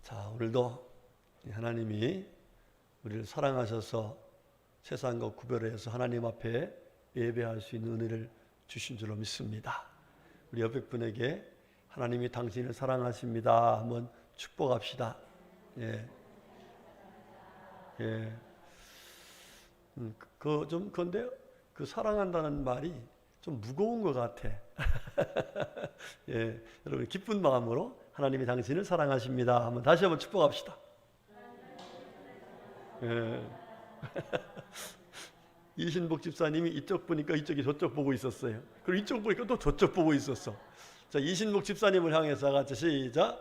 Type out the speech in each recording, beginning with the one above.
자, 오늘도 하나님이 우리를 사랑하셔서 세상과 구별해서 하나님 앞에 예배할 수 있는 은혜를 주신 줄로 믿습니다. 우리 옆에 분에게 하나님이 당신을 사랑하십니다 한번 축복합시다. 예. 근데 그 사랑한다는 말이 좀 무거운 것 같아. 예, 여러분 기쁜 마음으로 하나님이 당신을 사랑하십니다 한번 다시 한번 축복합시다. 예. 이신복 집사님이 이쪽 보니까 이쪽이 저쪽 보고 있었어요. 그리고 이쪽 보니까 또 저쪽 보고 있었어. 자, 이신복 집사님을 향해서 같이 시작.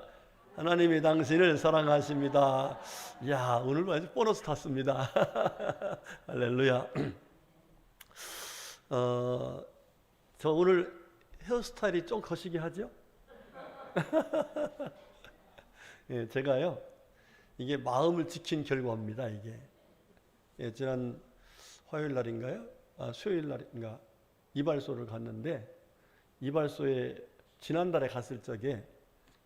하나님이 당신을 사랑하십니다. 이야, 오늘 완전 보너스 탔습니다. 할렐루야. 저 오늘 헤어스타일이 좀 거시기 하죠? 예, 제가요, 이게 마음을 지킨 결과입니다. 이게 지난 화요일 날인가요? 수요일 날인가 이발소를 갔는데, 이발소에 지난달에 갔을 적에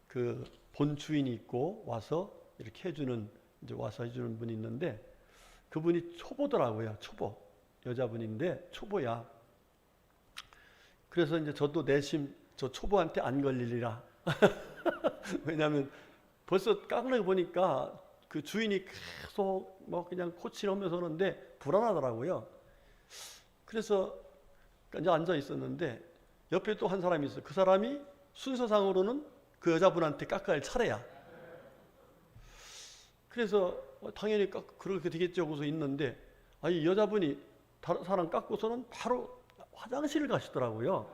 그 본 주인이 있고 와서 이렇게 해주는, 이제 와서 해주는 분이 있는데, 그분이 초보더라고요. 초보 여자분인데 초보야. 그래서 이제 저도 내심 저 초보한테 안 걸리리라. 왜냐하면 벌써 깎는 거 보니까 그 주인이 계속 뭐 그냥 코치를 하면서 오는데 불안하더라고요. 그래서 이제 앉아 있었는데 옆에 또 한 사람이 있어요. 그 사람이 순서상으로는 그 여자분한테 깎아야 할 차례야. 그래서 당연히 그렇게 되겠죠 하고서 있는데, 이 여자분이 다른 사람 깎고서는 바로 화장실을 가시더라고요.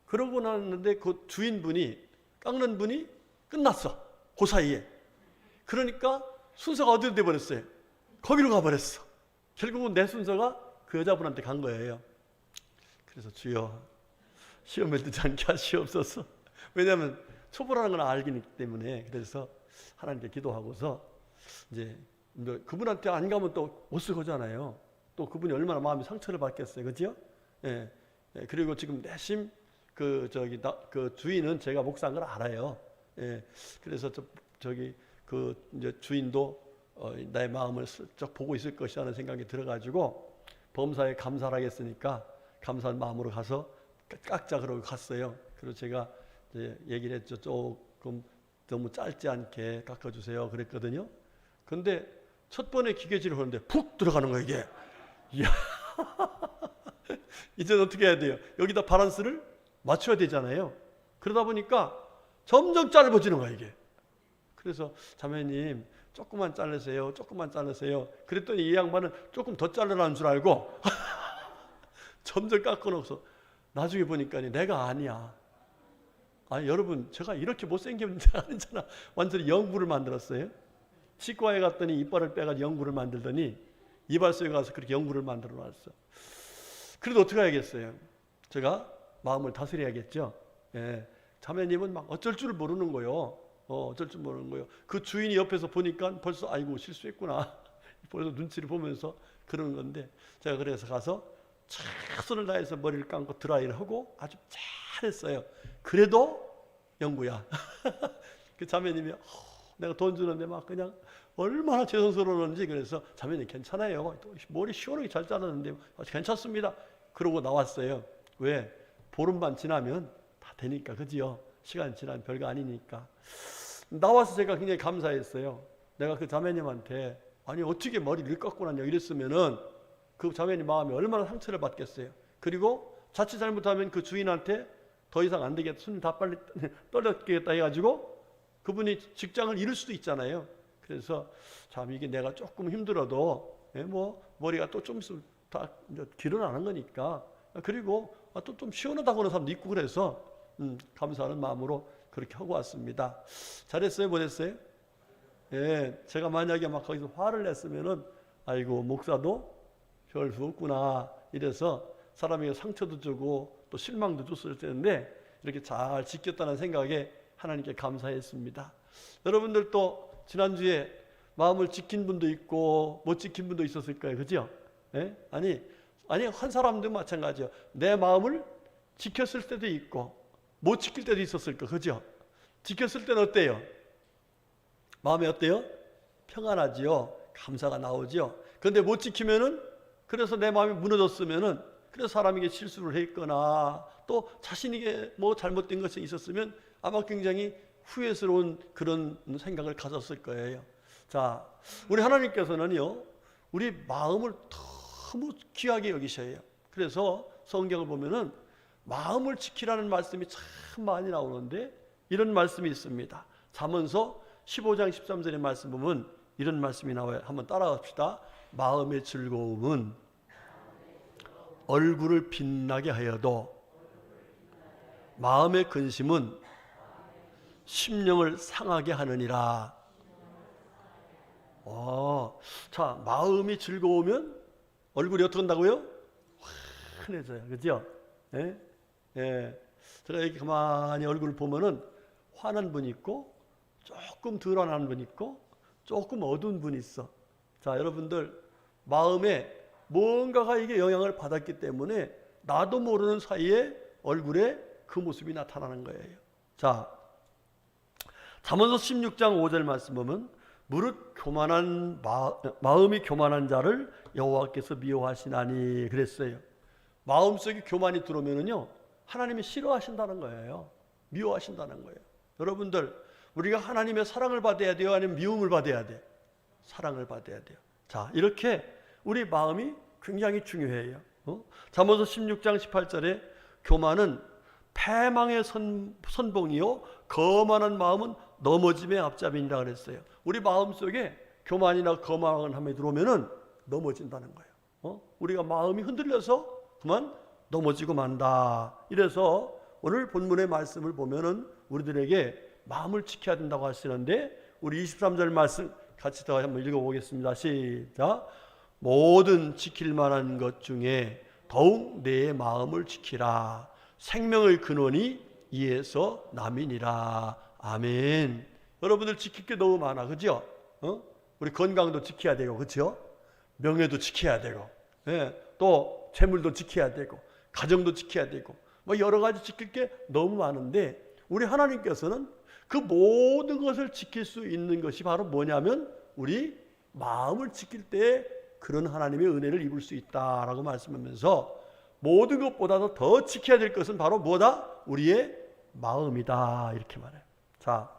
그러고 났는데 그 주인분이, 깎는 분이 끝났어. 그 사이에. 그러니까 순서가 어디로 돼버렸어요? 거기로 가버렸어. 결국은 내 순서가 그 여자분한테 간 거예요. 그래서 주여, 시험에 듣지 않게 하시옵소서. 왜냐하면 초보라는 걸 알기 때문에. 그래서 하나님께 기도하고서 이제 그분한테 안 가면 또 못 쓸 거잖아요. 또 그분이 얼마나 마음이 상처를 받겠어요, 그죠? 예. 그리고 지금 내심 그 주인은 제가 목사인 걸 알아요. 예. 그래서 그 이제 주인도 나의 마음을 슬쩍 보고 있을 것이라는 생각이 들어가지고 범사에 감사를 하겠으니까 감사한 마음으로 가서 깎자 그러고 갔어요. 그리고 제가 이제 얘기를 했죠. 조금 너무 짧지 않게 깎아주세요 그랬거든요. 근데 첫 번에 기계질을 하는데 푹 들어가는 거예요, 이게. 이야. 이제는 어떻게 해야 돼요? 여기다 바란스를 맞춰야 되잖아요. 그러다 보니까 점점 짧아지는 거야, 이게. 그래서 자매님 조금만 자르세요, 조금만 자르세요. 그랬더니 이 양반은 조금 더 자르라는 줄 알고 점점 깎아놓고서 나중에 보니까 내가 아니야. 여러분, 제가 이렇게 못생겼는지 아니잖아. 완전히 연구를 만들었어요. 치과에 갔더니 이빨을 빼가지고 연구를 만들더니 이발소에 가서 그렇게 연구를 만들어 놨어. 그래도 어떻게 해야겠어요? 제가 마음을 다스려야겠죠. 예. 자매님은 막 어쩔 줄 모르는 거요. 어쩔 줄 모르는 거요. 그 주인이 옆에서 보니까 벌써 아이고 실수했구나. 벌써 눈치를 보면서 그러는 건데, 제가 그래서 가서 최선을 다해서 머리를 감고 드라이를 하고 아주 잘했어요. 그래도 영구야. 그 자매님이 내가 돈 주는데 막 그냥 얼마나 죄송스러웠는지. 그래서 자매님 괜찮아요. 머리 시원하게 잘 자르는데 괜찮습니다. 그러고 나왔어요. 왜? 보름만 지나면 다 되니까, 그지요? 시간 지나면 별거 아니니까. 나와서 제가 굉장히 감사했어요. 내가 그 자매님한테 어떻게 머리를 깎고 났냐 이랬으면은 그 자매님 마음이 얼마나 상처를 받겠어요. 그리고 자칫 잘못하면 그 주인한테 더 이상 안 되겠다, 손 다 빨리 떨어지겠다 해가지고 그분이 직장을 잃을 수도 있잖아요. 그래서 참 이게 내가 조금 힘들어도 머리가 또 좀 있으면 다 길어나는 거니까. 그리고 또 좀 시원하다고 하는 사람도 있고 그래서 감사하는 마음으로 그렇게 하고 왔습니다. 잘했어요, 못했어요? 예, 제가 만약에 막 거기서 화를 냈으면은 아이고 목사도 별 수 없구나 이래서 사람에게 상처도 주고 또 실망도 줬을 텐데, 이렇게 잘 지켰다는 생각에 하나님께 감사했습니다. 여러분들도 지난주에 마음을 지킨 분도 있고 못 지킨 분도 있었을 거예요, 그죠? 예? 아니 한 사람도 마찬가지예요. 내 마음을 지켰을 때도 있고 못 지킬 때도 있었을 거, 그죠? 지켰을 때는 어때요? 마음이 어때요? 평안하지요. 감사가 나오지요. 그런데 못 지키면은, 그래서 내 마음이 무너졌으면은, 그래서 사람에게 실수를 했거나 또 자신에게 뭐 잘못된 것이 있었으면 아마 굉장히 후회스러운 그런 생각을 가졌을 거예요. 자, 우리 하나님께서는요, 우리 마음을 너무 귀하게 여기셔요. 그래서 성경을 보면은 마음을 지키라는 말씀이 참 많이 나오는데 이런 말씀이 있습니다. 잠언서 15장 13절의 말씀 보면 이런 말씀이 나와요. 한번 따라갑시다. 마음의 즐거움은 얼굴을 빛나게 하여도 마음의 근심은 심령을 상하게 하느니라. 자, 마음이 즐거우면 얼굴이 어떻게 한다고요? 환해져요. 그죠? 예? 예. 제가 이렇게 가만히 얼굴을 보면은 환한 분이 있고 조금 덜 환한 분이 있고 조금 어두운 분이 있어. 자, 여러분들 마음에 뭔가가 이게 영향을 받았기 때문에 나도 모르는 사이에 얼굴에 그 모습이 나타나는 거예요. 자, 잠언서 16장 5절 말씀 보면 무릇 교만한 마음이 교만한 자를 여호와께서 미워하시나니 그랬어요. 마음속에 교만이 들어오면은요, 하나님이 싫어하신다는 거예요. 미워하신다는 거예요. 여러분들, 우리가 하나님의 사랑을 받아야 돼요? 아니면 미움을 받아야 돼? 사랑을 받아야 돼요. 자, 이렇게 우리 마음이 굉장히 중요해요. 잠언서 16장 18절에 교만은 패망의 선봉이요 거만한 마음은 넘어짐의 앞잡이니라 그랬어요. 우리 마음속에 교만이나 거만함이 들어오면은 넘어진다는 거예요. 우리가 마음이 흔들려서 그만 넘어지고 만다. 이래서 오늘 본문의 말씀을 보면은 우리들에게 마음을 지켜야 된다고 하시는데 우리 23절 말씀 같이 더 한번 읽어보겠습니다. 시작. 모든 지킬 만한 것 중에 더욱 내 마음을 지키라. 생명의 근원이 이에서 남이니라. 아멘. 여러분들 지킬 게 너무 많아. 그죠? 우리 건강도 지켜야 되고, 그죠? 명예도 지켜야 되고, 예, 또 재물도 지켜야 되고, 가정도 지켜야 되고, 뭐 여러 가지 지킬 게 너무 많은데 우리 하나님께서는 그 모든 것을 지킬 수 있는 것이 바로 뭐냐면 우리 마음을 지킬 때 그런 하나님의 은혜를 입을 수 있다라고 말씀하면서 모든 것보다도 더 지켜야 될 것은 바로 뭐다? 우리의 마음이다. 이렇게 말해요. 자,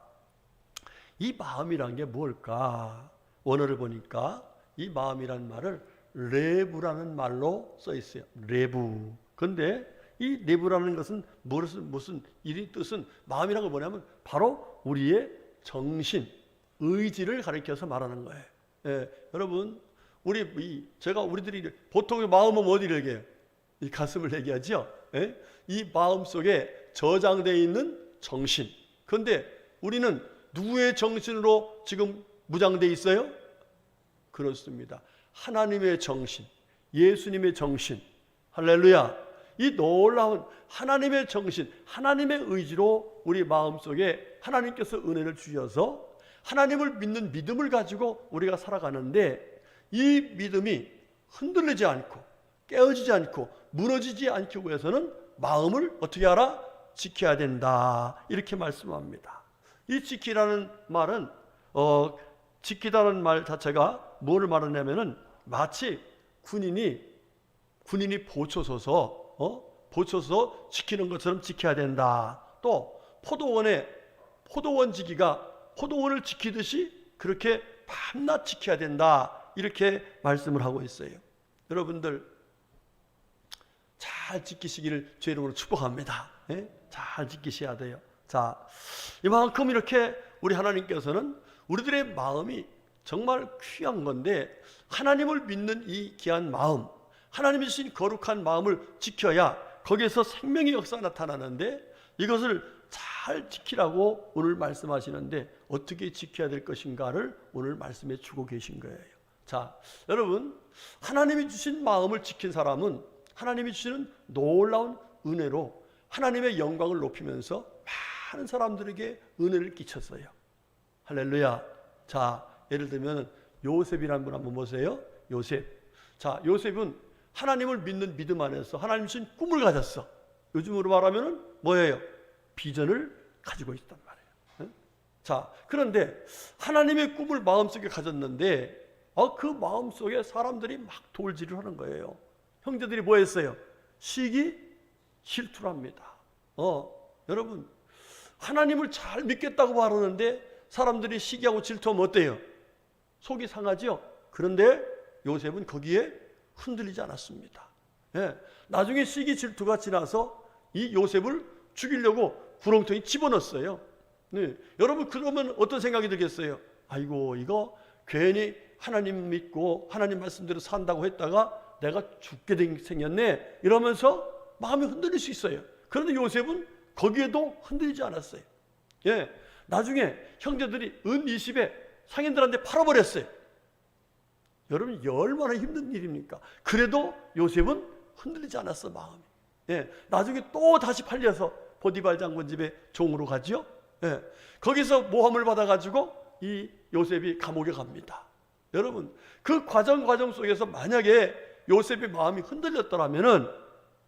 이 마음이란 게 뭘까? 원어를 보니까 이 마음이란 말을 레부라는 말로 써 있어요. 레부. 그런데 이 레부라는 것은 무슨 이 뜻은 마음이라는 건 뭐냐면 바로 우리의 정신, 의지를 가리켜서 말하는 거예요. 예, 여러분, 우리들이 보통 마음은 어디를 얘기해요? 이 가슴을 얘기하죠. 예? 이 마음 속에 저장되어 있는 정신. 그런데 우리는 누구의 정신으로 지금 무장되어 있어요? 그렇습니다. 하나님의 정신, 예수님의 정신. 할렐루야. 이 놀라운 하나님의 정신, 하나님의 의지로 우리 마음속에 하나님께서 은혜를 주셔서 하나님을 믿는 믿음을 가지고 우리가 살아가는데 이 믿음이 흔들리지 않고 깨어지지 않고 무너지지 않기 위해서는 마음을 어떻게 하라? 지켜야 된다. 이렇게 말씀합니다. 이 지키라는 말은 지키다는 말 자체가 뭐를 말하냐면은 마치 군인이 보초서서 지키는 것처럼 지켜야 된다. 또 포도원지기가 포도원을 지키듯이 그렇게 밤낮 지켜야 된다. 이렇게 말씀을 하고 있어요. 여러분들 잘 지키시기를 주 이름으로 축복합니다. 예? 잘 지키셔야 돼요. 자, 이만큼 이렇게 우리 하나님께서는 우리들의 마음이 정말 귀한 건데 하나님을 믿는 이 귀한 마음, 하나님이 주신 거룩한 마음을 지켜야 거기에서 생명의 역사가 나타나는데 이것을 잘 지키라고 오늘 말씀하시는데 어떻게 지켜야 될 것인가를 오늘 말씀해 주고 계신 거예요. 자, 여러분, 하나님이 주신 마음을 지킨 사람은 하나님이 주시는 놀라운 은혜로 하나님의 영광을 높이면서 많은 사람들에게 은혜를 끼쳤어요. 할렐루야. 자, 예를 들면 요셉이라는 분 한번 보세요. 요셉. 자, 요셉은 하나님을 믿는 믿음 안에서 하나님 주신 꿈을 가졌어. 요즘으로 말하면 뭐예요? 비전을 가지고 있단 말이에요. 자, 그런데 하나님의 꿈을 마음속에 가졌는데 그 마음속에 사람들이 막 돌질을 하는 거예요. 형제들이 뭐 했어요? 시기 질투를 합니다. 여러분, 하나님을 잘 믿겠다고 말하는데 사람들이 시기하고 질투하면 어때요? 속이 상하죠? 그런데 요셉은 거기에 흔들리지 않았습니다. 예, 나중에 시기 질투가 지나서 이 요셉을 죽이려고 구렁텅이 집어넣었어요. 네, 여러분 그러면 어떤 생각이 들겠어요? 아이고, 이거 괜히 하나님 믿고 하나님 말씀대로 산다고 했다가 내가 죽게 생겼네, 이러면서 마음이 흔들릴 수 있어요. 그런데 요셉은 거기에도 흔들리지 않았어요. 예, 나중에 형제들이 은 20에 상인들한테 팔아버렸어요. 여러분, 얼마나 힘든 일입니까? 그래도 요셉은 흔들리지 않았어, 마음이. 예, 나중에 또 다시 팔려서 보디발 장군 집에 종으로 가죠. 예, 거기서 모함을 받아가지고 이 요셉이 감옥에 갑니다. 여러분, 그 과정 속에서 만약에 요셉의 마음이 흔들렸더라면은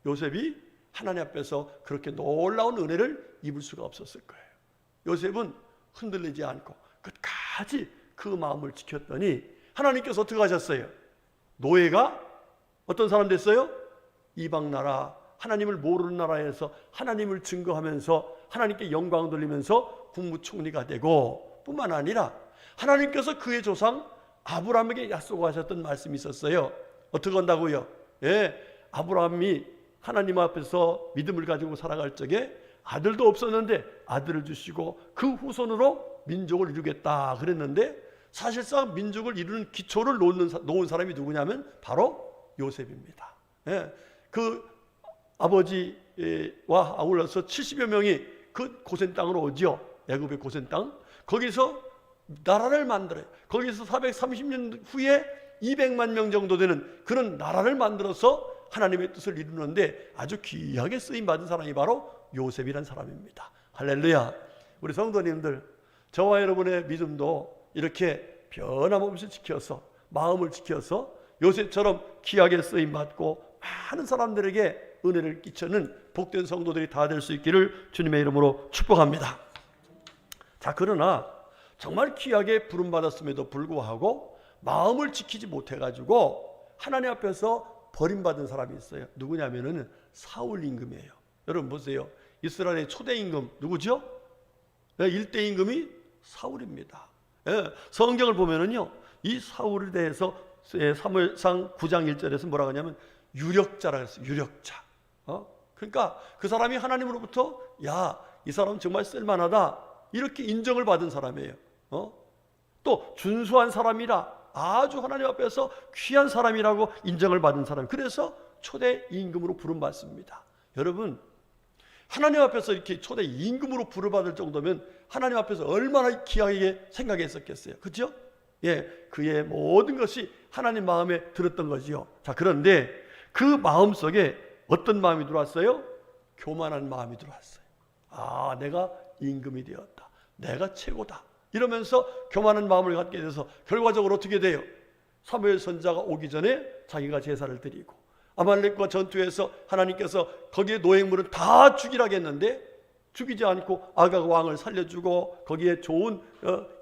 요셉이 하나님 앞에서 그렇게 놀라운 은혜를 입을 수가 없었을 거예요. 요셉은 흔들리지 않고 끝까지 그 마음을 지켰더니 하나님께서 어떻게 하셨어요? 노예가 어떤 사람 됐어요? 이방 나라, 하나님을 모르는 나라에서 하나님을 증거하면서 하나님께 영광 돌리면서 국무총리가 되고, 뿐만 아니라 하나님께서 그의 조상 아브라함에게 약속하셨던 말씀이 있었어요. 어떻게 한다고요? 예, 아브라함이 하나님 앞에서 믿음을 가지고 살아갈 적에 아들도 없었는데 아들을 주시고 그 후손으로 민족을 이루겠다 그랬는데, 사실상 민족을 이루는 기초를 놓은 사람이 누구냐면 바로 요셉입니다. 예, 그 아버지와 아울러서 70여 명이 그 고센 땅으로 오지요. 애굽의 고센 땅. 거기서 나라를 만들어요. 거기서 430년 후에 200만 명 정도 되는 그런 나라를 만들어서 하나님의 뜻을 이루는데 아주 귀하게 쓰임받은 사람이 바로 요셉이라는 사람입니다. 할렐루야. 우리 성도님들, 저와 여러분의 믿음도 이렇게 변함없이 지켜서, 마음을 지켜서 요셉처럼 귀하게 쓰임받고 많은 사람들에게 은혜를 끼치는 복된 성도들이 다 될 수 있기를 주님의 이름으로 축복합니다. 자, 그러나 정말 귀하게 부름받았음에도 불구하고 마음을 지키지 못해가지고 하나님 앞에서 버림받은 사람이 있어요. 누구냐면은 사울 임금이에요. 여러분 보세요. 이스라엘의 초대 임금 누구죠? 일대 임금이 사울입니다. 성경을 보면은요, 이 사울에 대해서 사무엘상 9장 1절에서 뭐라고 하냐면 유력자라고 했어요. 유력자. 그러니까 그 사람이 하나님으로부터 야, 이 사람 정말 쓸만하다 이렇게 인정을 받은 사람이에요. 또 준수한 사람이라, 아주 하나님 앞에서 귀한 사람이라고 인정을 받은 사람. 그래서 초대 임금으로 부름받습니다. 여러분, 하나님 앞에서 이렇게 초대 임금으로 부름받을 정도면 하나님 앞에서 얼마나 귀하게 생각했었겠어요. 그렇죠? 예, 그의 모든 것이 하나님 마음에 들었던 거지요. 자, 그런데 그 마음 속에 어떤 마음이 들어왔어요? 교만한 마음이 들어왔어요. 아, 내가 임금이 되었다, 내가 최고다, 이러면서 교만한 마음을 갖게 돼서 결과적으로 어떻게 돼요? 사무엘 선지자가 오기 전에 자기가 제사를 드리고, 아말렉과 전투에서 하나님께서 거기에 노획물은 다 죽이라고 했는데 죽이지 않고 아각 왕을 살려주고 거기에 좋은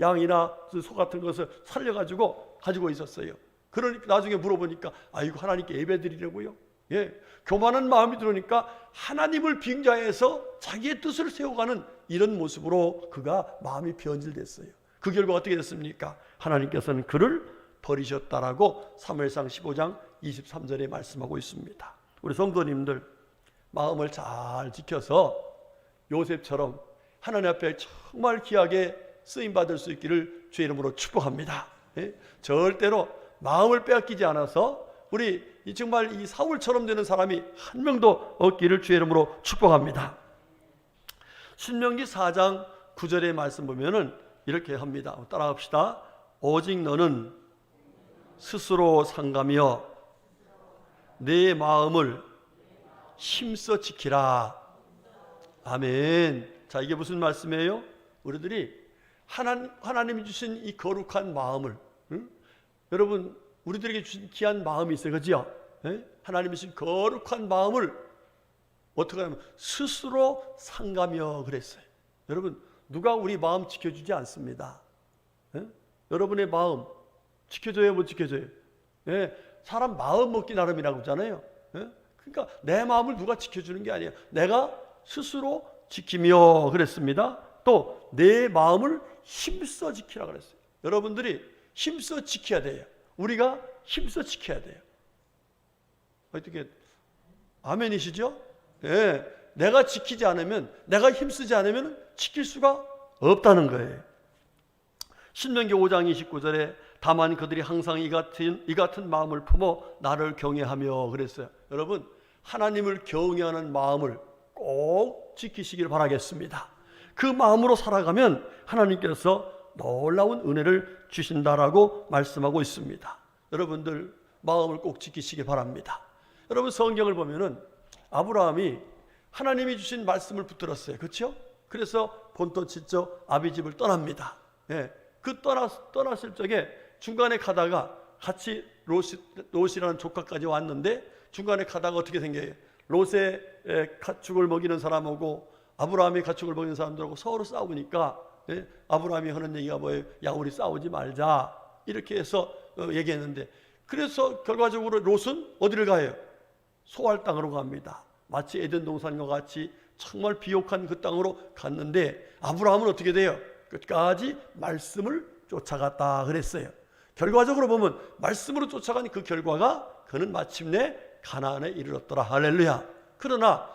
양이나 소 같은 것을 살려가지고 가지고 있었어요. 그러니까 나중에 물어보니까 아이고, 하나님께 예배드리려고요. 예, 교만한 마음이 들으니까 하나님을 빙자해서 자기의 뜻을 세워가는 이런 모습으로 그가 마음이 변질됐어요. 그 결과 어떻게 됐습니까? 하나님께서는 그를 버리셨다라고 사무엘상 15장 23절에 말씀하고 있습니다. 우리 성도님들, 마음을 잘 지켜서 요셉처럼 하나님 앞에 정말 귀하게 쓰임받을 수 있기를 주의 이름으로 축복합니다. 예? 절대로 마음을 빼앗기지 않아서 우리 정말 이 사울처럼 되는 사람이 한 명도 없기를 주의 이름으로 축복합니다. 신명기 4장 9절의 말씀 보면은 이렇게 합니다. 따라합시다. 오직 너는 스스로 상가며 내 마음을 힘써 지키라. 아멘. 자, 이게 무슨 말씀이에요? 우리들이 하나님이 주신 이 거룩한 마음을, 여러분 우리들에게 주신 귀한 마음이 있어요. 그죠? 하나님이 주신 거룩한 마음을 어떻게 하면 스스로 상가며 그랬어요. 여러분, 누가 우리 마음 지켜주지 않습니다. 예? 여러분의 마음 지켜줘요, 못 지켜줘요? 예? 사람 마음 먹기 나름이라고 하잖아요. 예? 그러니까 내 마음을 누가 지켜주는 게 아니에요. 내가 스스로 지키며 그랬습니다. 또 내 마음을 힘써 지키라 그랬어요. 여러분들이 힘써 지켜야 돼요. 우리가 힘써 지켜야 돼요. 어떻게 아멘이시죠? 예. 내가 지키지 않으면, 내가 힘쓰지 않으면 지킬 수가 없다는 거예요. 신명기 5장 29절에 다만 그들이 항상 이 같은 마음을 품어 나를 경외하며 그랬어요. 여러분, 하나님을 경외하는 마음을 꼭 지키시길 바라겠습니다. 그 마음으로 살아가면 하나님께서 놀라운 은혜를 주신다라고 말씀하고 있습니다. 여러분들 마음을 꼭 지키시기 바랍니다. 여러분 성경을 보면은 아브라함이 하나님이 주신 말씀을 붙들었어요. 그렇죠? 그래서 본토 지쪽 아비집을 떠납니다. 예. 그 떠났을 적에 중간에 가다가 같이 롯이라는 조카까지 왔는데 중간에 가다가 어떻게 생겨요? 롯의 가축을 먹이는 사람하고 아브라함이 가축을 먹이는 사람들하고 서로 싸우니까 예? 아브라함이 하는 얘기가 뭐예요? 야, 우리 싸우지 말자. 이렇게 해서 얘기했는데 그래서 결과적으로 롯은 어디를 가요? 소알 땅으로 갑니다. 마치 에덴 동산과 같이 정말 비옥한 그 땅으로 갔는데 아브라함은 어떻게 돼요? 끝까지 말씀을 쫓아갔다 그랬어요. 결과적으로 보면 말씀으로 쫓아간 그 결과가 그는 마침내 가나안에 이르렀더라. 할렐루야. 그러나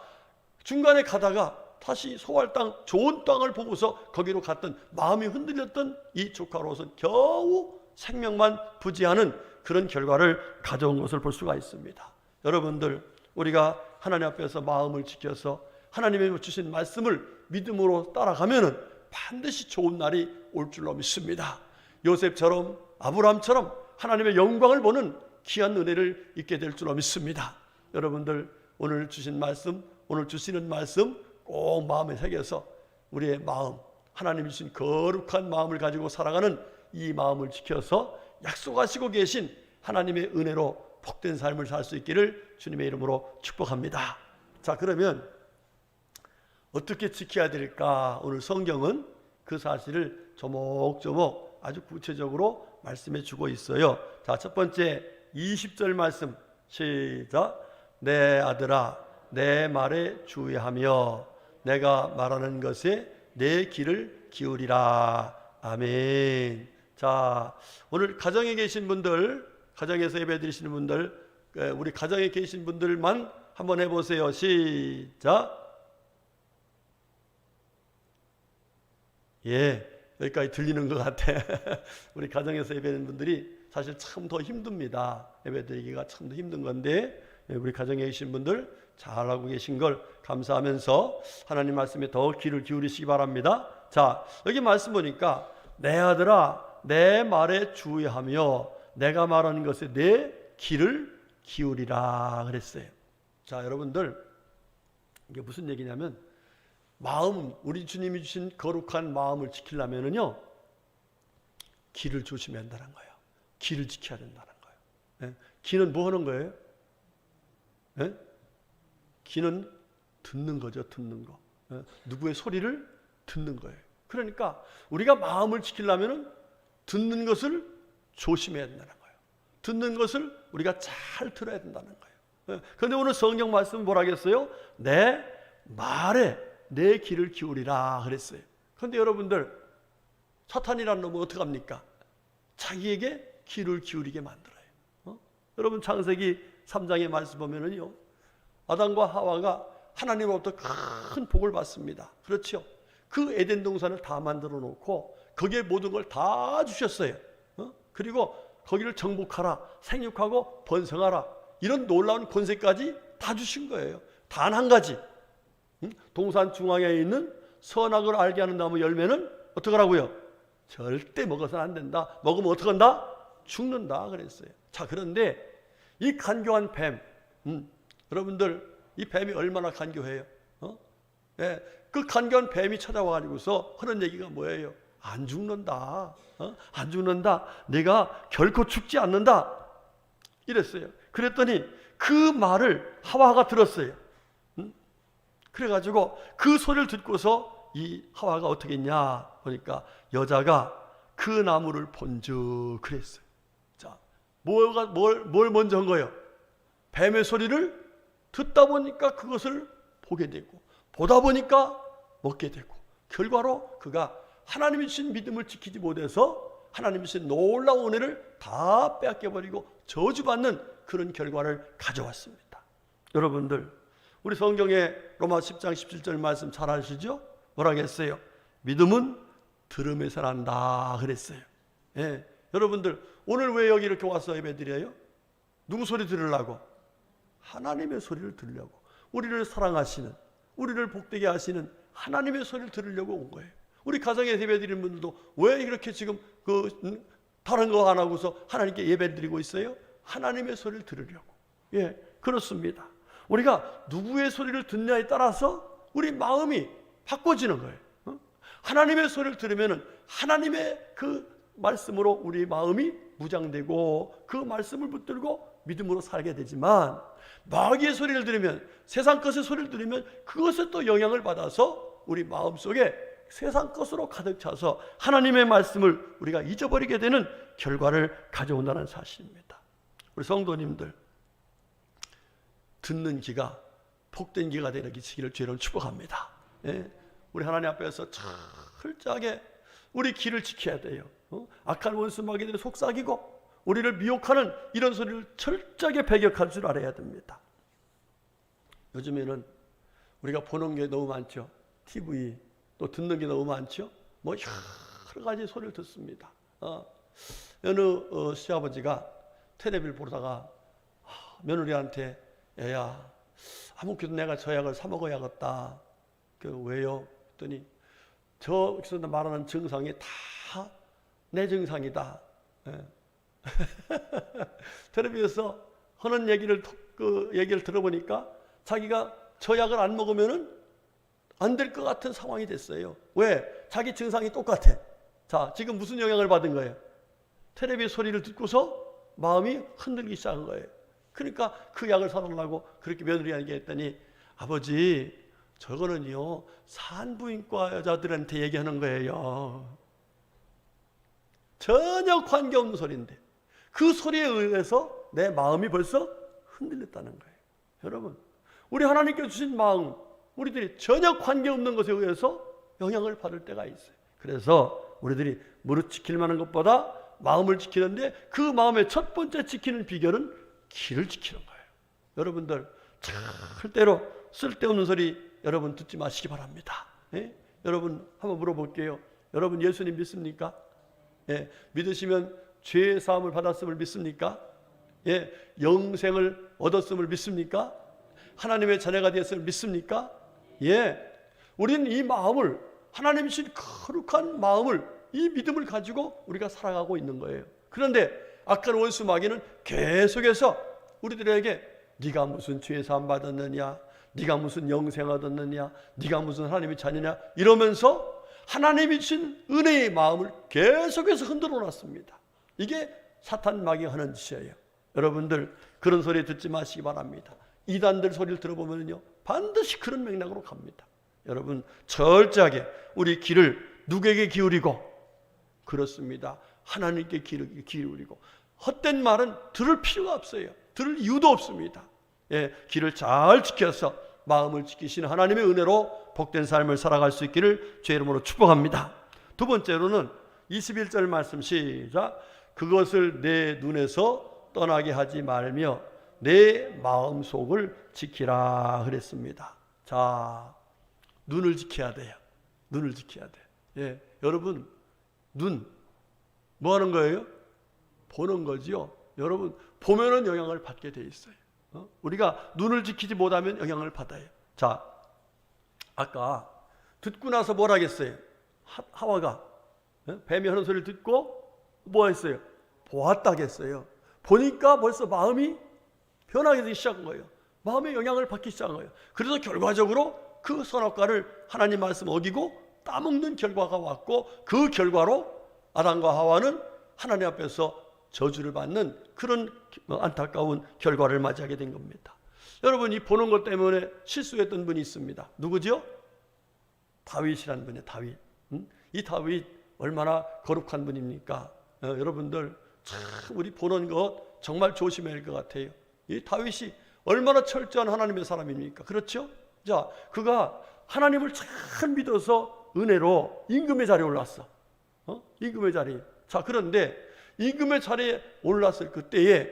중간에 가다가 다시 소알 땅, 좋은 땅을 보고서 거기로 갔던 마음이 흔들렸던 이 조카 롯은 겨우 생명만 부지하는 그런 결과를 가져온 것을 볼 수가 있습니다. 여러분들 우리가 하나님 앞에서 마음을 지켜서 하나님의 주신 말씀을 믿음으로 따라가면은 반드시 좋은 날이 올 줄로 믿습니다. 요셉처럼 아브라함처럼 하나님의 영광을 보는 귀한 은혜를 입게 될 줄로 믿습니다. 여러분들 오늘 주신 말씀, 오늘 주시는 말씀 꼭 마음에 새겨서 우리의 마음, 하나님이 주신 거룩한 마음을 가지고 살아가는 이 마음을 지켜서 약속하시고 계신 하나님의 은혜로 복된 삶을 살 수 있기를 주님의 이름으로 축복합니다. 자, 그러면 어떻게 지켜야 될까? 오늘 성경은 그 사실을 조목조목 아주 구체적으로 말씀해 주고 있어요. 자, 첫 번째 20절 말씀 시작. 내 아들아 내 말에 주의하며 내가 말하는 것에 내 귀를 기울이라. 아멘. 자, 오늘 가정에 계신 분들, 가정에서 예배 드리시는 분들, 우리 가정에 계신 분들만 한번 해보세요. 시작. 예, 여기까지 들리는 것 같아. 우리 가정에서 예배하는 분들이 사실 참 더 힘듭니다. 예배 드리기가 참 더 힘든 건데 우리 가정에 계신 분들 잘하고 계신 걸 감사하면서 하나님 말씀에 더 귀를 기울이시기 바랍니다. 자, 여기 말씀 보니까 내 아들아 내 말에 주의하며 내가 말하는 것에 내 귀를 기울이라 그랬어요. 자, 여러분들 이게 무슨 얘기냐면 마음, 우리 주님이 주신 거룩한 마음을 지키려면은요 귀를 조심해야 한다는 거예요. 귀를 지켜야 된다는 거예요. 예? 귀는 뭐 하는 거예요? 예? 귀는 듣는 거죠. 듣는 거. 예? 누구의 소리를 듣는 거예요. 그러니까 우리가 마음을 지키려면은 듣는 것을 조심해야 된다는 거예요. 듣는 것을 우리가 잘 들어야 된다는 거예요. 그런데 오늘 성경 말씀은 뭐라 했어요? 내 말에 내 귀를 기울이라 그랬어요. 그런데 여러분들 사탄이라는 놈은 어떻게 합니까? 자기에게 귀를 기울이게 만들어요. 여러분 창세기 3장의 말씀 보면은요 아담과 하와가 하나님으로부터 큰 복을 받습니다. 그렇죠? 그 에덴 동산을 다 만들어 놓고 거기에 모든 걸 다 주셨어요. 그리고 거기를 정복하라, 생육하고 번성하라 이런 놀라운 권세까지 다 주신 거예요. 단 한 가지 동산 중앙에 있는 선악을 알게 하는 나무 열매는 어떡하라고요? 절대 먹어서는 안 된다. 먹으면 어떡한다? 죽는다 그랬어요. 자, 그런데 이 간교한 뱀 여러분들 이 뱀이 얼마나 간교해요? 예, 그 간교한 뱀이 찾아와가지고서 하는 얘기가 뭐예요? 안 죽는다. 안 죽는다. 내가 결코 죽지 않는다. 이랬어요. 그랬더니 그 말을 하와가 들었어요. 그래가지고 그 소리를 듣고서 이 하와가 어떻게 했냐 보니까 여자가 그 나무를 본즉 그랬어요. 자, 뭘 먼저 한 거예요? 뱀의 소리를 듣다 보니까 그것을 보게 되고, 보다 보니까 먹게 되고, 결과로 그가 하나님이 주신 믿음을 지키지 못해서 하나님이 주신 놀라운 은혜를 다 빼앗겨버리고 저주받는 그런 결과를 가져왔습니다. 여러분들, 우리 성경에 로마 10장 17절 말씀 잘 아시죠? 뭐라고 했어요? 믿음은 들음에서 난다 그랬어요. 예, 여러분들 오늘 왜 여기 이렇게 와서 예배드려요? 누구 소리 들으려고? 하나님의 소리를 들으려고. 우리를 사랑하시는, 우리를 복되게 하시는 하나님의 소리를 들으려고 온 거예요. 우리 가정에 예배드리는 분들도 왜 이렇게 지금 다른 거 안 하고서 하나님께 예배드리고 있어요? 하나님의 소리를 들으려고. 예, 그렇습니다. 우리가 누구의 소리를 듣냐에 따라서 우리 마음이 바꿔지는 거예요. 하나님의 소리를 들으면 하나님의 그 말씀으로 우리 마음이 무장되고 그 말씀을 붙들고 믿음으로 살게 되지만, 마귀의 소리를 들으면, 세상 것의 소리를 들으면 그것에 또 영향을 받아서 우리 마음속에 세상 것으로 가득 차서 하나님의 말씀을 우리가 잊어버리게 되는 결과를 가져온다는 사실입니다. 우리 성도님들, 듣는 귀가 복된 귀가 되기를 주의로 축복합니다. 예? 우리 하나님 앞에서 철저하게 우리 귀를 지켜야 돼요. 악한 원수 마귀들이 속삭이고 우리를 미혹하는 이런 소리를 철저하게 배격할 줄 알아야 됩니다. 요즘에는 우리가 보는 게 너무 많죠. TV, 또 듣는 게 너무 많죠. 뭐 여러 가지 소리를 듣습니다. 어느 시아버지가 텔레비를 보다가 며느리한테, 애야, 아무래도 내가 저 약을 사 먹어야겠다. 왜요? 했더니 저기서 말하는 증상이 다 내 증상이다. 예. 텔레비에서 하는 얘기를 들어보니까 자기가 저 약을 안 먹으면은 안 될 것 같은 상황이 됐어요. 왜? 자기 증상이 똑같아. 자, 지금 무슨 영향을 받은 거예요? 텔레비 소리를 듣고서 마음이 흔들기 시작한 거예요. 그러니까 그 약을 사달라고 그렇게 며느리에게 했더니, 아버지, 저거는요 산부인과 여자들한테 얘기하는 거예요. 전혀 관계없는 소리인데 그 소리에 의해서 내 마음이 벌써 흔들렸다는 거예요. 여러분, 우리 하나님께 주신 마음, 우리들이 전혀 관계없는 것에 의해서 영향을 받을 때가 있어요. 그래서 우리들이 무릇 지킬 만한 것보다 마음을 지키는데, 그 마음의 첫 번째 지키는 비결은 귀를 지키는 거예요. 여러분들, 절대로 쓸데없는 소리 여러분 듣지 마시기 바랍니다. 예? 여러분 한번 물어볼게요. 여러분 예수님 믿습니까? 예, 믿으시면 죄 사함을 받았음을 믿습니까? 예, 영생을 얻었음을 믿습니까? 하나님의 자녀가 되었음을 믿습니까? 예, 우리는 이 마음을, 하나님이 주신 거룩한 마음을, 이 믿음을 가지고 우리가 살아가고 있는 거예요. 그런데 악한 원수 마귀는 계속해서 우리들에게 네가 무슨 죄 사함 받았느냐, 네가 무슨 영생 얻었느냐, 네가 무슨 하나님의 자녀냐 이러면서 하나님이 주신 은혜의 마음을 계속해서 흔들어 놨습니다. 이게 사탄 마귀가 하는 짓이에요. 여러분들 그런 소리 듣지 마시기 바랍니다. 이단들 소리를 들어보면요 반드시 그런 맥락으로 갑니다. 여러분 철저하게 우리 귀를 누구에게 기울이고, 그렇습니다, 하나님께 기울이고, 헛된 말은 들을 필요가 없어요. 들을 이유도 없습니다. 예, 귀를 잘 지켜서 마음을 지키시는 하나님의 은혜로 복된 삶을 살아갈 수 있기를 주의 이름으로 축복합니다. 두 번째로는 21절 말씀 시작. 그것을 내 눈에서 떠나게 하지 말며 내 마음속을 지키라 그랬습니다. 자, 눈을 지켜야 돼요. 눈을 지켜야 돼. 예, 여러분 눈 뭐 하는 거예요? 보는 거지요. 여러분 보면은 영향을 받게 돼 있어요. 우리가 눈을 지키지 못하면 영향을 받아요. 자, 아까 듣고 나서 뭘 하겠어요? 하와가 뱀이 하는 소리를 듣고 뭐 했어요? 보았다겠어요. 보니까 벌써 마음이 변하게 되기 시작한 거예요. 마음의 영향을 받기 시작한 거예요. 그래서 결과적으로 그 선악과를 하나님 말씀 어기고 따먹는 결과가 왔고, 그 결과로 아담과 하와는 하나님 앞에서 저주를 받는 그런 안타까운 결과를 맞이하게 된 겁니다. 여러분, 이 보는 것 때문에 실수했던 분이 있습니다. 누구죠? 다윗이라는 분이에요. 다윗. 이 다윗 얼마나 거룩한 분입니까? 여러분들 참 우리 보는 것 정말 조심해야 할 것 같아요. 이 다윗이 얼마나 철저한 하나님의 사람입니까? 그렇죠? 자, 그가 하나님을 참 믿어서 은혜로 임금의 자리에 올랐어. 임금의 자리. 자, 그런데 임금의 자리에 올랐을 그때에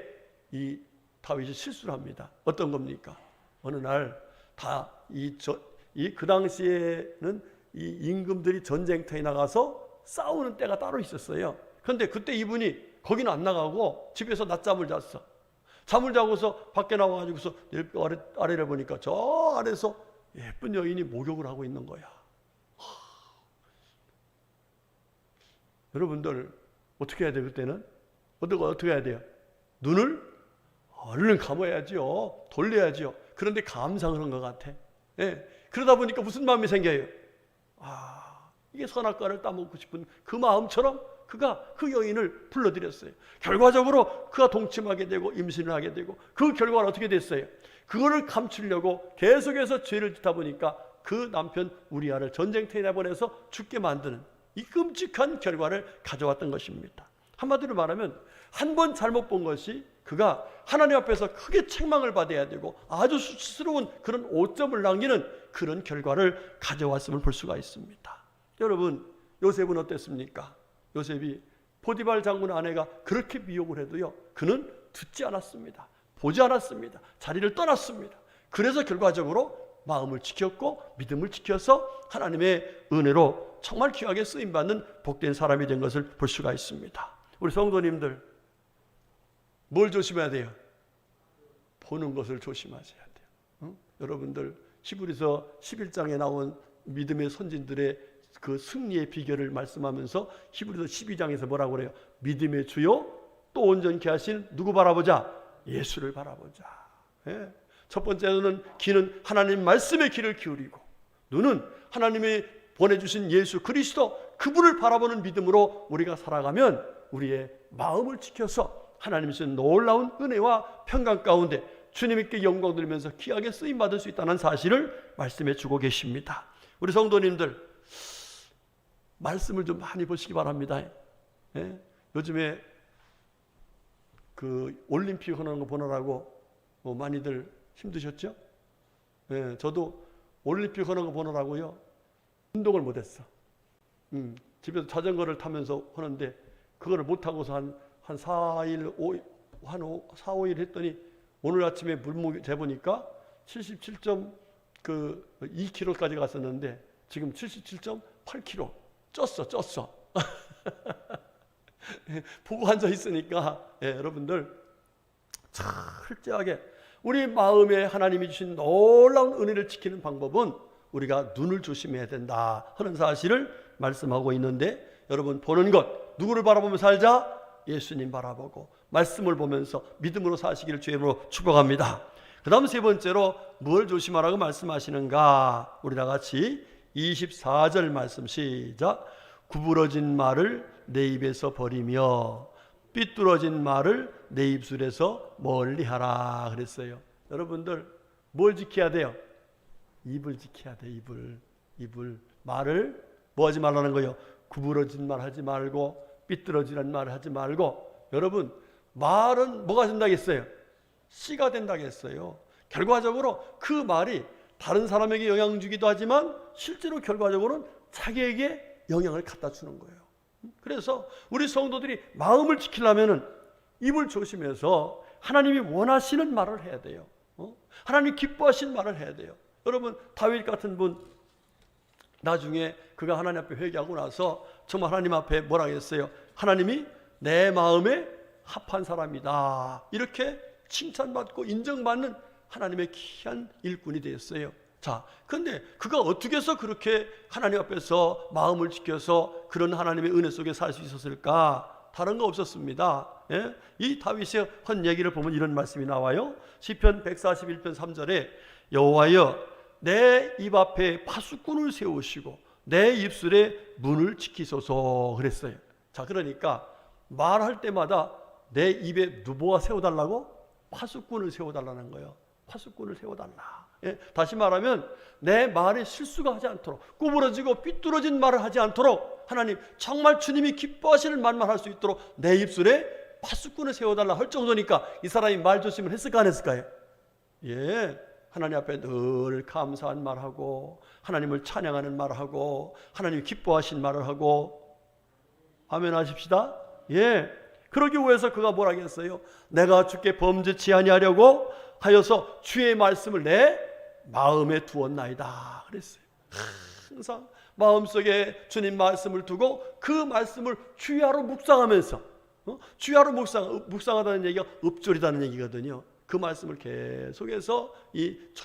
이 다윗이 실수를 합니다. 어떤 겁니까? 어느 날 그 당시에는 이 임금들이 전쟁터에 나가서 싸우는 때가 따로 있었어요. 그런데 그때 이분이 거기는 안 나가고 집에서 낮잠을 잤어. 잠을 자고서 밖에 나와가지고서 아래를 보니까 저 아래에서 예쁜 여인이 목욕을 하고 있는 거야. 여러분들 어떻게 해야 돼요? 그때는 어떻게 해야 돼요? 눈을 얼른 감아야지요. 돌려야지요. 그런데 감상을 한 것 같아. 예. 그러다 보니까 무슨 마음이 생겨요? 이게 선악과를 따먹고 싶은 그 마음처럼 그가 그 여인을 불러들였어요. 결과적으로 그가 동침하게 되고 임신을 하게 되고 그 결과는 어떻게 됐어요? 그거를 감추려고 계속해서 죄를 짓다 보니까 그 남편 우리아를 전쟁터에 내보내서 죽게 만드는 이 끔찍한 결과를 가져왔던 것입니다. 한마디로 말하면 한 번 잘못 본 것이 그가 하나님 앞에서 크게 책망을 받아야 되고 아주 수치스러운 그런 오점을 남기는 그런 결과를 가져왔음을 볼 수가 있습니다. 여러분, 요셉은 어땠습니까? 요셉이 포디발 장군 아내가 그렇게 미혹을 해도요, 그는 듣지 않았습니다. 보지 않았습니다. 자리를 떠났습니다. 그래서 결과적으로 마음을 지켰고 믿음을 지켜서 하나님의 은혜로 정말 귀하게 쓰임받는 복된 사람이 된 것을 볼 수가 있습니다. 우리 성도님들, 뭘 조심해야 돼요? 보는 것을 조심하셔야 돼요. 여러분들 히브리서 11장에 나온 믿음의 선진들의 그 승리의 비결을 말씀하면서 히브리서 12장에서 뭐라고 그래요? 믿음의 주요 또 온전케 하신 누구 바라보자? 예수를 바라보자. 예. 첫 번째는 귀는 하나님 말씀의 귀를 기울이고 눈은 하나님이 보내주신 예수 그리스도 그분을 바라보는 믿음으로 우리가 살아가면 우리의 마음을 지켜서 하나님이 주신 놀라운 은혜와 평강 가운데 주님께 영광 돌리면서 귀하게 쓰임받을 수 있다는 사실을 말씀해 주고 계십니다. 우리 성도님들 말씀을 좀 많이 보시기 바랍니다. 예? 요즘에 그 올림픽 하는 거 보느라고 많이들 힘드셨죠? 예, 저도 올림픽 하는 거 보느라고요 운동을 못했어. 집에서 자전거를 타면서 하는데 그거를 못하고서 한 4일, 5일 했더니 오늘 아침에 물무게 재보니까 77.2kg까지 갔었는데 지금 77.8kg 쪘어. 보고 앉아 있으니까 여러분들 철저하게 우리 마음에 하나님이 주신 놀라운 은혜를 지키는 방법은 우리가 눈을 조심해야 된다 하는 사실을 말씀하고 있는데 여러분 보는 것 누구를 바라보며 살자? 예수님 바라보고 말씀을 보면서 믿음으로 사시기를 주님으로 축복합니다. 그 다음 세 번째로 뭘 조심하라고 말씀하시는가? 우리 다 같이 24절 말씀 시작. 구부러진 말을 내 입에서 버리며 삐뚤어진 말을 내 입술에서 멀리하라 그랬어요. 여러분들 뭘 지켜야 돼요? 입을 지켜야 돼. 입을 말을 뭐 하지 말라는 거예요? 구부러진 말 하지 말고 삐뚤어지는 말 하지 말고. 여러분 말은 뭐가 된다고 했어요? 씨가 된다고 했어요. 결과적으로 그 말이 다른 사람에게 영향 주기도 하지만 실제로 결과적으로는 자기에게 영향을 갖다 주는 거예요. 그래서 우리 성도들이 마음을 지키려면 입을 조심해서 하나님이 원하시는 말을 해야 돼요. 하나님 기뻐하신 말을 해야 돼요. 여러분 다윗 같은 분 나중에 그가 하나님 앞에 회개하고 나서 정말 하나님 앞에 뭐라 했어요? 하나님이 내 마음에 합한 사람이다. 이렇게 칭찬받고 인정받는 하나님의 귀한 일꾼이 되었어요. 자, 그런데 그가 어떻게 해서 그렇게 하나님 앞에서 마음을 지켜서 그런 하나님의 은혜 속에 살 수 있었을까? 다른 거 없었습니다. 예? 이 다윗의 한 얘기를 보면 이런 말씀이 나와요. 시편 141편 3절에 여호와여 내 입 앞에 파수꾼을 세우시고 내 입술에 문을 지키소서 그랬어요. 자, 그러니까 말할 때마다 내 입에 누구가 세워달라고? 파수꾼을 세워달라는 거예요. 파수꾼을 세워달라. 예, 다시 말하면 내 말에 실수가 하지 않도록, 구부러지고 삐뚤어진 말을 하지 않도록 하나님 정말 주님이 기뻐하시는 말만 할 수 있도록 내 입술에 파수꾼을 세워달라 할 정도니까 이 사람이 말 조심을 했을까 안 했을까요? 예, 하나님 앞에 늘 감사한 말하고 하나님을 찬양하는 말하고 하나님이 기뻐하신 말을 하고 아멘 하십시다. 예, 그러기 위해서 그가 뭐라 했어요? 내가 주께 범죄치 아니하려고 하여서 주의 말씀을 내 마음에 두었나이다 그랬어요. 항상 마음속에 주님 말씀을 두고 그 말씀을 주야로 묵상하면서, 주야로 묵상하다는 얘기가 읊조리다는 얘기거든요. 그 말씀을 계속해서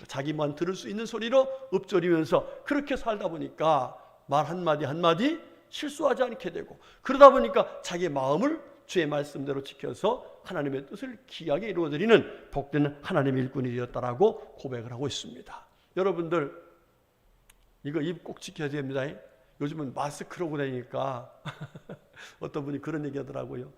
자기만 들을 수 있는 소리로 읊조리면서 그렇게 살다 보니까 말 한마디 한마디 실수하지 않게 되고, 그러다 보니까 자기 마음을 주의 말씀대로 지켜서 하나님의 뜻을 귀하게 이루어드리는 복된 하나님의 일꾼이 되었다라고 고백을 하고 있습니다. 여러분들 이거 입 꼭 지켜야 됩니다. 요즘은 마스크로 다니니까 어떤 분이 그런 얘기 하더라고요.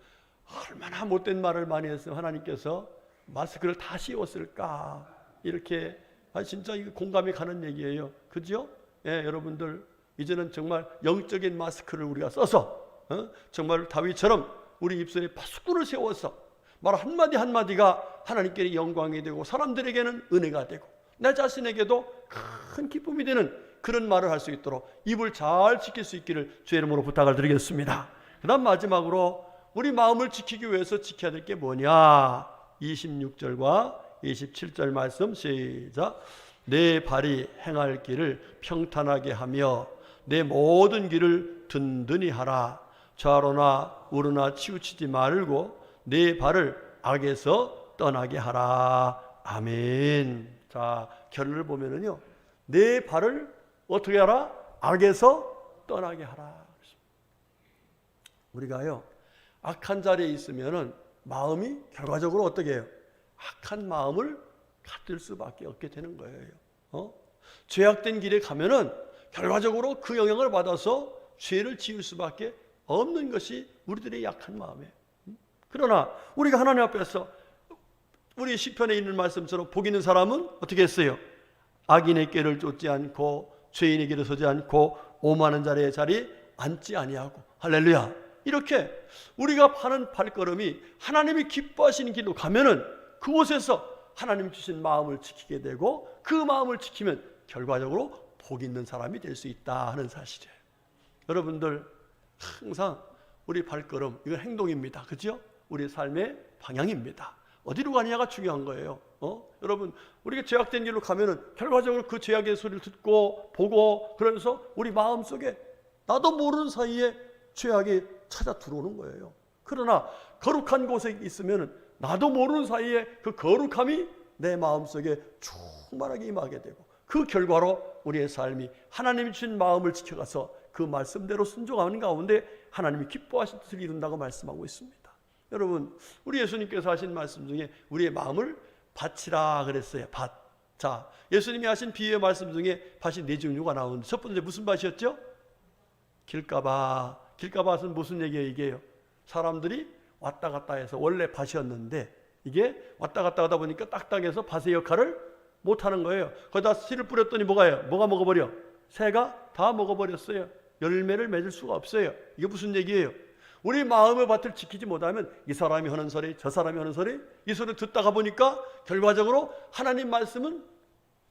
얼마나 못된 말을 많이 했으면 하나님께서 마스크를 다 씌웠을까, 이렇게 진짜 이거 공감이 가는 얘기예요. 그죠? 예, 여러분들 이제는 정말 영적인 마스크를 우리가 써서 정말 다윗처럼 우리 입술에 파수꾼을 세워서 말 한마디 한마디가 하나님께 영광이 되고 사람들에게는 은혜가 되고 내 자신에게도 큰 기쁨이 되는 그런 말을 할 수 있도록 입을 잘 지킬 수 있기를 주의 이름으로 부탁을 드리겠습니다. 그 다음 마지막으로 우리 마음을 지키기 위해서 지켜야 될 게 뭐냐, 26절과 27절 말씀 시작. 내 발이 행할 길을 평탄하게 하며 내 모든 길을 든든히 하라. 좌로나 우로나 치우치지 말고 내 발을 악에서 떠나게 하라. 아멘. 자, 결론을 보면은요, 내 발을 어떻게 하라? 악에서 떠나게 하라. 우리가요, 악한 자리에 있으면은 마음이 결과적으로 어떻게 해요? 악한 마음을 갖을 수밖에 없게 되는 거예요. 죄악된 길에 가면은 결과적으로 그 영향을 받아서 죄를 지을 수밖에 없는 것이 우리들의 약한 마음이에요. 그러나 우리가 하나님 앞에서 우리 시편에 있는 말씀처럼 복 있는 사람은 어떻게 했어요? 악인의 길을 쫓지 않고 죄인의 길을 서지 않고 오만한 자리에 자리 앉지 아니하고, 할렐루야. 이렇게 우리가 하는 발걸음이 하나님이 기뻐하시는 길로 가면은 그곳에서 하나님 주신 마음을 지키게 되고 그 마음을 지키면 결과적으로 복 있는 사람이 될 수 있다 하는 사실이에요. 여러분들 항상 우리 발걸음, 이건 행동입니다. 그죠? 우리 삶의 방향입니다. 어디로 가느냐가 중요한 거예요. 여러분, 우리가 죄악된 길로 가면은 결과적으로 그 죄악의 소리를 듣고 보고 그러면서 우리 마음속에 나도 모르는 사이에 죄악이 찾아 들어오는 거예요. 그러나 거룩한 곳에 있으면은 나도 모르는 사이에 그 거룩함이 내 마음속에 충만하게 임하게 되고 그 결과로 우리의 삶이 하나님이 주신 마음을 지켜가서 그 말씀대로 순종하는 가운데 하나님이 기뻐하신 뜻을 이룬다고 말씀하고 있습니다. 여러분, 우리 예수님께서 하신 말씀 중에 우리의 마음을 바치라 그랬어요. 밭. 자, 예수님이 하신 비유의 말씀 중에 밭이 네 종류가 나오는데 첫 번째 무슨 밭이었죠? 길가밭. 길가밭은 무슨 얘기예요? 이게요, 사람들이 왔다 갔다 해서 원래 밭이었는데 이게 왔다 갔다 하다 보니까 딱딱해서 밭의 역할을 못하는 거예요. 거기다 씨를 뿌렸더니 뭐가요? 뭐가 먹어버려? 새가 다 먹어버렸어요. 열매를 맺을 수가 없어요. 이게 무슨 얘기예요? 우리 마음의 밭을 지키지 못하면 이 사람이 하는 소리, 저 사람이 하는 소리, 이 소리를 듣다가 보니까 결과적으로 하나님 말씀은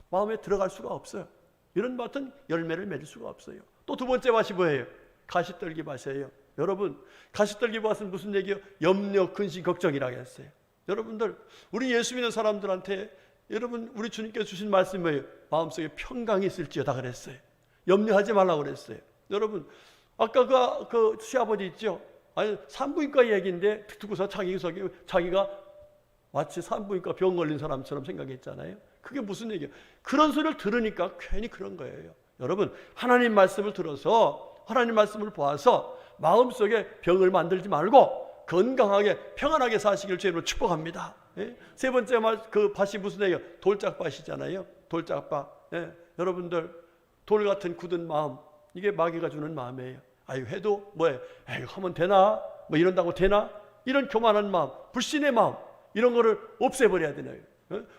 마음에 들어갈 수가 없어요. 이런 밭은 열매를 맺을 수가 없어요. 또 두 번째 밭이 뭐예요? 가시떨기 밭이에요. 여러분, 가시떨기 밭은 무슨 얘기예요? 염려, 근심, 걱정이라고 했어요. 여러분들, 우리 예수 믿는 사람들한테 여러분, 우리 주님께서 주신 말씀이 뭐예요? 마음속에 평강이 있을지어다 그랬어요. 염려하지 말라고 그랬어요. 여러분, 아까 그 시아버지 있죠? 아니, 산부인과 얘기인데 듣고서 자기가 마치 산부인과 병 걸린 사람처럼 생각했잖아요. 그게 무슨 얘기예요? 그런 소리를 들으니까 괜히 그런 거예요. 여러분, 하나님 말씀을 들어서 하나님 말씀을 보아서 마음속에 병을 만들지 말고 건강하게 평안하게 사시길 주님으로 축복합니다. 예? 세 번째 그 밭이 무슨 얘기예요? 돌짝밭이잖아요. 돌짝밭. 예? 여러분들, 돌 같은 굳은 마음, 이게 마귀가 주는 마음이에요. 아유, 해도 뭐해? 에이, 하면 되나? 뭐 이런다고 되나? 이런 교만한 마음, 불신의 마음, 이런 거를 없애버려야 되나요?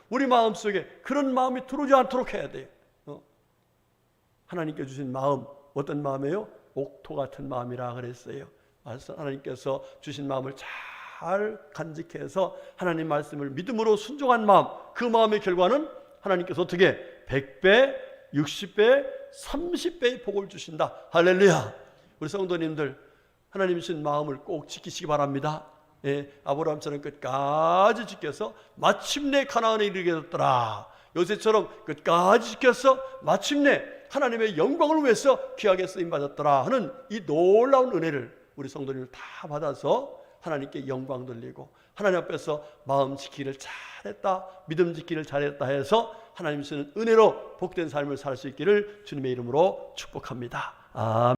우리 마음속에 그런 마음이 들어오지 않도록 해야 돼요. 하나님께 주신 마음, 어떤 마음이에요? 옥토 같은 마음이라 그랬어요. 하나님께서 주신 마음을 잘 간직해서 하나님 말씀을 믿음으로 순종한 마음, 그 마음의 결과는 하나님께서 어떻게 100배, 60배, 30배의 복을 주신다. 할렐루야. 우리 성도님들, 하나님 주신 마음을 꼭 지키시기 바랍니다. 아브라함처럼 끝까지 지켜서 마침내 가나안에 이르게 됐더라. 요새처럼 끝까지 지켜서 마침내 하나님의 영광을 위해서 귀하게 쓰임받았더라 하는 이 놀라운 은혜를 우리 성도님들 다 받아서 하나님께 영광 돌리고 하나님 앞에서 마음 지키기를 잘했다, 믿음 지키기를 잘했다 해서 하나님 주시는 은혜로 복된 삶을 살 수 있기를 주님의 이름으로 축복합니다. 아멘.